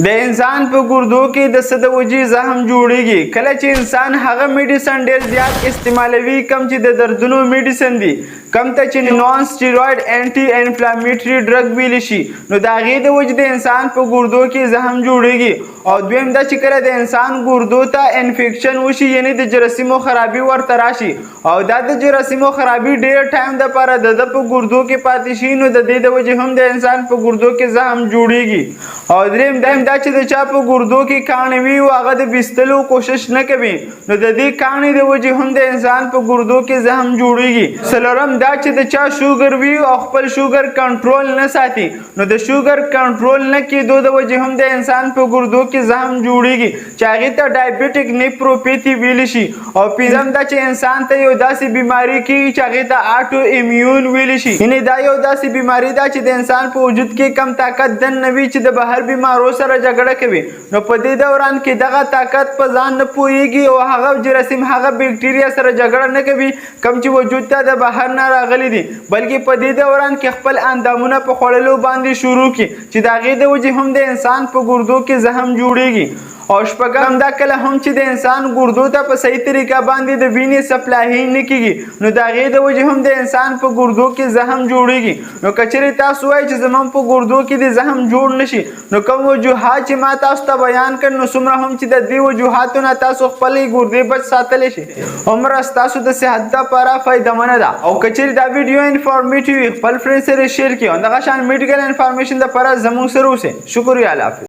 د انسان په ګردو کې د څه د وجې زخم جوړیږي کله چې انسان هغه میډیسن ډیر زیات استعمالوي کم چې د دردونو میډیسن دي کم ته چې نون سټیروید انټي انفلامټری ډرګ ویل شي نو د هغې د وجې د انسان په ګردو کې زخم جوړیږي او دویم دا چې کله د انسان ګردو ته انفیکشن وشي یعنی د جراثیمو خرابي ورته راشي او دا د جراثیمو خرابي ډیر ټایم دپاره د ده په ګردو کې پاتې شي نو د دې د وجې هم د انسان په ګردو کې زخم جوړیږي او دریم دا چې د چا په ګردو کې کاڼې وي او هغه د بیستلو کوشش نه کوي نو د دې کاڼې د وجې هم د انسان په ګردو کې زخم جوړیږي څلورم دا چې د چا شوګر وي او خپل شوګر کنټرول نه ساتي نو د شوګر کنټرول نه کېدو د وجې هم د انسان په ګردو کې زخم جوړیږي چې هغې ته ډایبیټک نیفروپیتي ویلی شي او پنځم دا چې انسان ته یو داسې بیماري کېږي چې هغې ته آټو امیون ویلی شي یعنې دا یو داسې بیماري ده چې د انسان په وجود کې کم طاقت دننه وي چې د بهر بیمارو سره جګړه کوي نو په دې دوران کې دغه طاقت په ځان نه پوهېږي او هغه جراثیم هغه بیکټیریا سره جګړه نه کوي کم چې وجود ته د بهر نه راغلي دي بلکې په دې دوران کې خپل اندامونه په خوړلو باندې شروع کړي چې د هغې د وجې هم د انسان په ګردو کې زخم جوړیږي او شپږم دا کله هم چې د انسان ګردو ته په صحیح طریقه باندې د وینې سپلاهي نه کېږي نو د هغې د وجې هم د انسان په ګردو کې زخم جوړیږي نو که چېرې تاسو وایئ چې زموږ په ګردو کې د زخم جوړ نه شي نو کوم وجوهات چې ما تاسو ته بیان کړ نو څومره هم چې د دې وجوهاتو نه تاسو خپلې ګردې بچ ساتلی شي عمره ستاسو د صحت دپاره فایدهمنه ده او که چېرې دا ویډیو انفارمیټیو وي خپل فرینډ سره شیر کړئ او دغه شان میډیکل انفارمیشن دپاره زموږ سره اوسئ شکریه الله حافظ